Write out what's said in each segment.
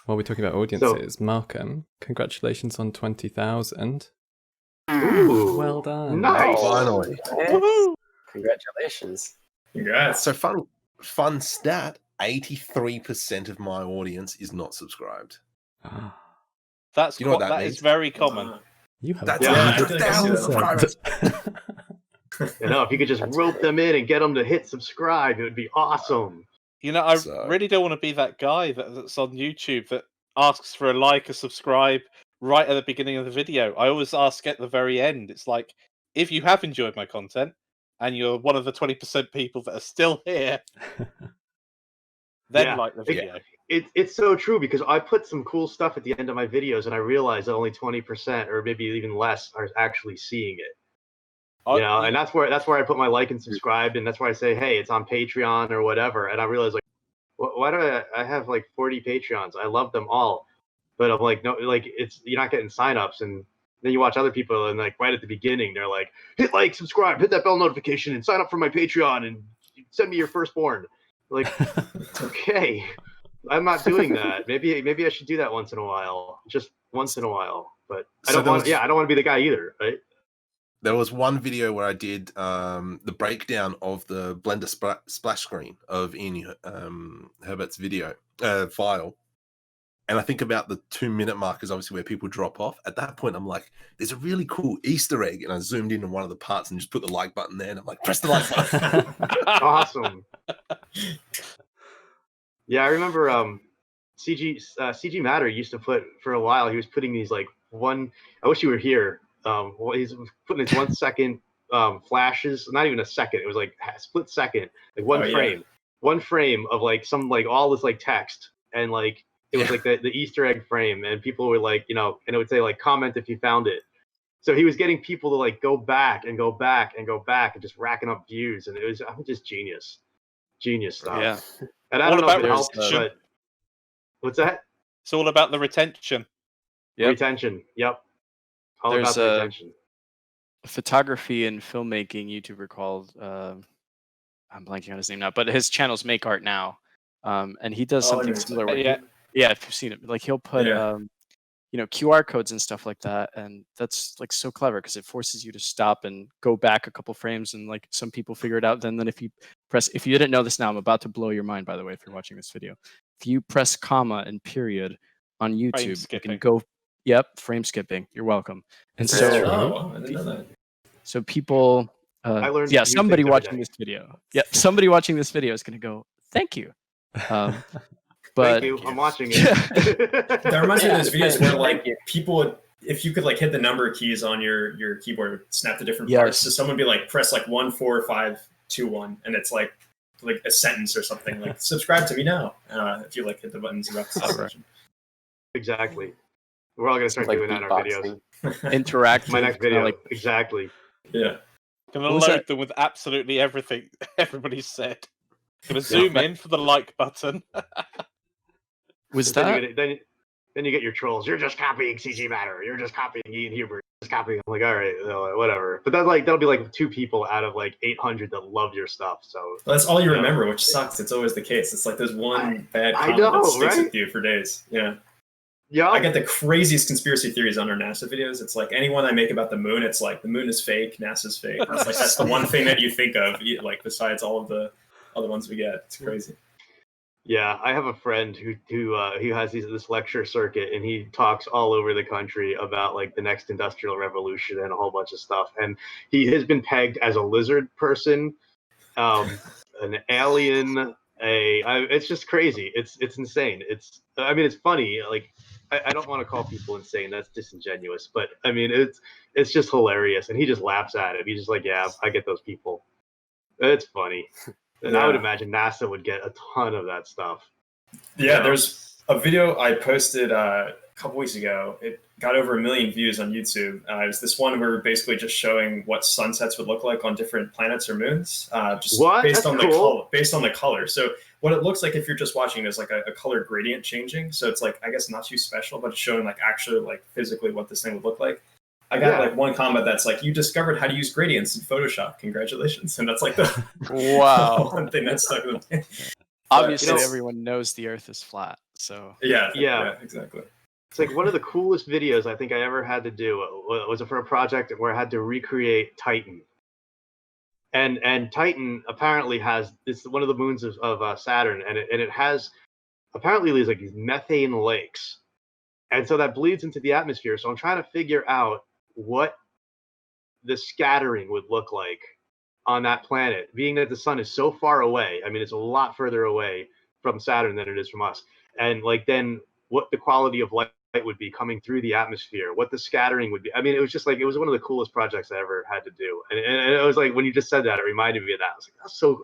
While we're talking about audiences, Markham, congratulations on 20,000. Ooh, Well done. Nice. Finally. Woohoo! Congratulations. Congrats. So fun stat, 83% of my audience is not subscribed. That's You know what that that means? is very common. You have That's Yeah, I 100,000 subscribers. You know, if you could just rope them in and get them to hit subscribe, it would be awesome. You know, I So- really don't want to be that guy that's on YouTube that asks for a like, a subscribe right at the beginning of the video. I always ask at the very end. It's like, if you have enjoyed my content and you're one of the 20% people that are still here, then Yeah. like the video. It's so true because I put some cool stuff at the end of my videos and I realize that only 20% or maybe even less are actually seeing it. You know, and that's where I put my like and subscribe, and that's why I say, hey, it's on Patreon or whatever. And I realize, like, why do I have like 40 Patreons? I love them all, but I'm like, no, like you're not getting signups, and then you watch other people, and like right at the beginning, they're like, hit like, subscribe, hit that bell notification, and sign up for my Patreon, and send me your firstborn. Like, okay, I'm not doing that. Maybe I should do that once in a while, just once in a while. But I don't want to be the guy either, right? There was one video where I did the breakdown of the Blender splash screen of Ian Herbert's video file. And I think about the 2-minute mark is obviously where people drop off. At that point, I'm like, there's a really cool Easter egg. And I zoomed in on one of the parts and just put the like button there. And I'm like, press the like button. Awesome. Yeah, I remember CG Matter used to put, for a while, he was putting these like I wish you were here. He's putting his 1 second flashes, not even a second, it was like a split second, like one frame of like some like all this like text, and like it was like the Easter egg frame, and people were like, you know, and it would say like comment if you found it. So he was getting people to like go back and go back and go back and just racking up views, and it was just genius stuff. Yeah. And I don't know if it helps, but what's that? It's all about the retention. Retention. Yep. All There's about the retention. a photography and filmmaking YouTuber called I'm blanking on his name now, but his channel's Make Art Now, and he does something similar. Where yeah, if you've seen it, like he'll put you know, QR codes and stuff like that, and that's like so clever because it forces you to stop and go back a couple frames, and like some people figure it out. Then if you didn't know this now, I'm about to blow your mind. By the way, if you're watching this video, if you press comma and period on YouTube, you can go. Yep, frame skipping. You're welcome. And so, I didn't know that. So people, I learned somebody watching this video. Yeah, somebody watching this video is going to go, "Thank you." But thank you. I'm watching it. That reminds me of those videos where like people would, if you could like hit the number keys on your keyboard, snap the different parts. So someone would be like, press like 1 4 5 2 1, and it's like a sentence or something like subscribe to me now. If you like hit the buttons about the section. Exactly. We're all gonna start doing that in our videos. Interactive. My next video, exactly. Yeah. Gonna load them with absolutely everything everybody said. Gonna zoom in for the like button. Was that? Then you get your trolls. You're just copying CG Matter. You're just copying Ian Hubert. Just copying. I'm like, all right, whatever. But that'll be like 2 people out of like 800 that love your stuff. So that's all you remember, which sucks. It's always the case. It's like there's one bad comment that sticks with you for days. Yeah. Yeah, I get the craziest conspiracy theories on our NASA videos. It's like anyone I make about the moon, it's like the moon is fake, NASA's fake. It's like that's the one thing that you think of, like besides all of the other ones we get. It's crazy. Yeah, I have a friend who has this lecture circuit, and he talks all over the country about like the next industrial revolution and a whole bunch of stuff. And he has been pegged as a lizard person, an alien. It's just crazy. It's insane. It's funny. Like I don't want to call people insane. That's disingenuous. But I mean, it's just hilarious. And he just laughs at it. He's just like, yeah, I get those people. It's funny. And I would imagine NASA would get a ton of that stuff. Yeah, there's a video I posted a couple weeks ago. It got over 1 million views on YouTube. It was this one where we're basically just showing what sunsets would look like on different planets or moons, based on the color. So what it looks like if you're just watching is like a color gradient changing. So it's like, I guess not too special, but it's showing like actually like physically what this thing would look like. I got like one comment that's like, you discovered how to use gradients in Photoshop. Congratulations. And that's like the wow one thing that stuck with me. Obviously, you know, everyone knows the Earth is flat. So Yeah. Exactly. It's like one of the coolest videos I think I ever had to do was for a project where I had to recreate Titan. And Titan apparently has it's one of the moons of Saturn, and it has apparently these like these methane lakes, and so that bleeds into the atmosphere. So I'm trying to figure out what the scattering would look like on that planet, being that the sun is so far away. I mean, it's a lot further away from Saturn than it is from us, and like then what the quality of light would be coming through the atmosphere, what the scattering would be. I mean, it was just like it was one of the coolest projects I ever had to do, and it was like when you just said that, it reminded me of that. I was like, that's so.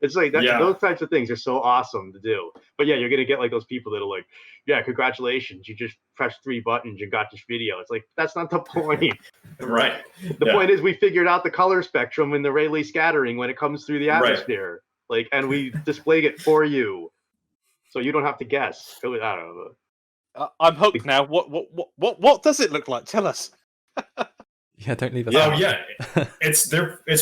It's like that, those types of things are so awesome to do. But yeah, you're gonna get like those people that are like, yeah, congratulations, you just pressed 3 buttons and got this video. It's like that's not the point. Right. The point is we figured out the color spectrum and the Rayleigh scattering when it comes through the atmosphere, like, and we displayed it for you, so you don't have to guess. I don't know. I'm hooked now. What does it look like? Tell us. Yeah, don't leave us Yeah, out. yeah, it's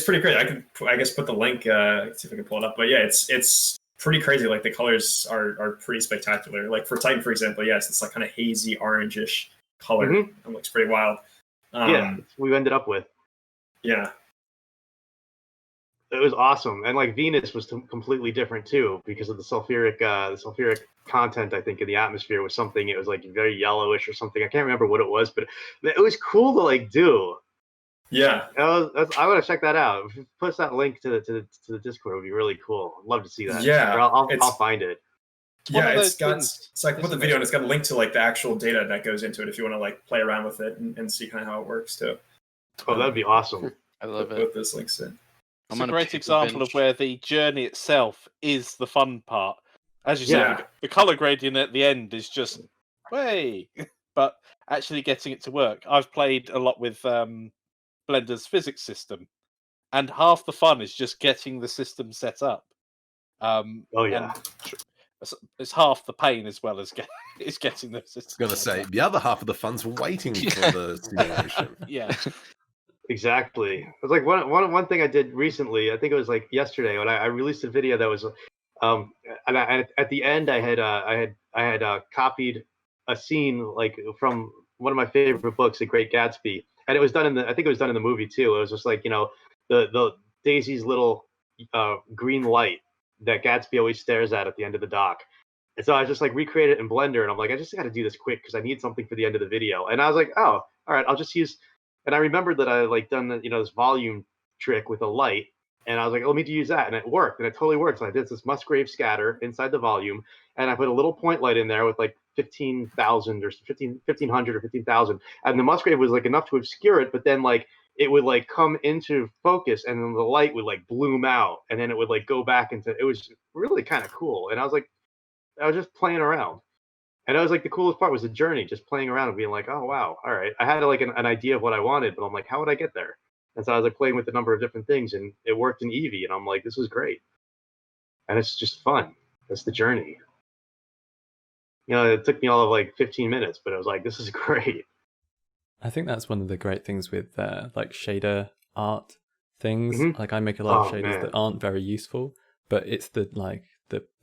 pretty great. I can I guess put the link, see if I can pull it up. But yeah, it's pretty crazy. Like the colors are pretty spectacular. Like for Titan, for example, yes, it's like kind of hazy orangish color. It looks pretty wild. Yeah, that's what we ended up with. Yeah, it was awesome, and like Venus was completely different too because of the sulfuric content. I think in the atmosphere was something. It was like very yellowish or something. I can't remember what it was, but it was cool to like do. Yeah, I want to check that out. If you post that link to the Discord, it would be really cool. I'd love to see that. Yeah, or I'll find it. Yeah, it's like put the video and it's got a link to like the actual data that goes into it if you want to like play around with it and see kind of how it works too. Oh, that'd be awesome. I love it. Put this links in. It's a great example of where the journey itself is the fun part. As you said, the color gradient at the end is just way, but actually getting it to work. I've played a lot with Blender's physics system, and half the fun is just getting the system set up. And it's half the pain as well as getting the system. I was going to say the other half of the fun's waiting for the simulation. Yeah. Exactly. It was like one thing I did recently. I think it was like yesterday when I released a video that was, and at the end I had copied a scene like from one of my favorite books, The Great Gatsby, and it was done I think it was done in the movie too. It was just like the Daisy's little green light that Gatsby always stares at the end of the dock. And so I just like recreated it in Blender, and I'm like, I just got to do this quick because I need something for the end of the video. And I was like, oh, all right, I'll just use. And I remembered that I like done this volume trick with a light, and I was like, let me use that, and it worked, and it totally worked. So I did this Musgrave scatter inside the volume, and I put a little point light in there with like 15,000 or 1500 or 15,000, and the Musgrave was like enough to obscure it, but then like it would like come into focus, and then the light would like bloom out, and then it would like go back into. It was really kind of cool, and I was just playing around. And that was like the coolest part was the journey, just playing around and being like, oh, wow, all right. I had like an idea of what I wanted, but I'm like, how would I get there? And so I was like playing with a number of different things, and it worked in Eevee. And I'm like, this was great. And it's just fun. That's the journey. It took me all of like 15 minutes, but I was like, this is great. I think that's one of the great things with like shader art things. Like I make a lot of shaders that aren't very useful, but it's the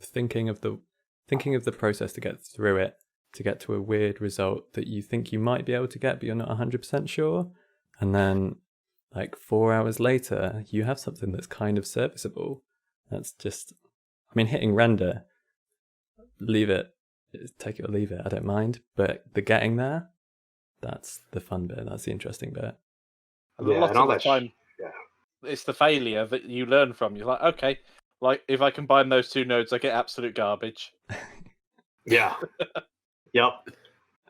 thinking of the process to get through it, to get to a weird result that you think you might be able to get, but you're not 100% sure. And then like 4 hours later, you have something that's kind of serviceable. That's just, I mean, hitting render, leave it, take it or leave it, I don't mind. But the getting there, that's the fun bit. That's the interesting bit. And a lot of the time, it's the failure that you learn from. You're like, okay, like if I combine those two nodes, I get absolute garbage. Yeah. Yep.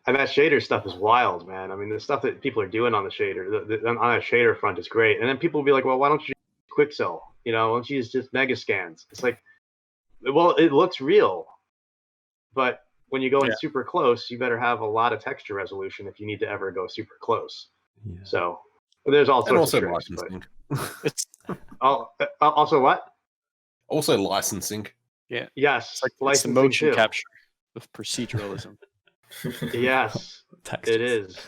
And that shader stuff is wild, man. I mean, the stuff that people are doing on the shader, on a shader front is great. And then people will be like, well, why don't you use Quixel? Why don't you use just mega scans? It's like, well, it looks real, but when you go in super close, you better have a lot of texture resolution if you need to ever go super close. Yeah. So there's all sorts of tricks. Licensing. Also what? Also licensing. Yeah. Yes. It's like motion capture with proceduralism. Yes, it is.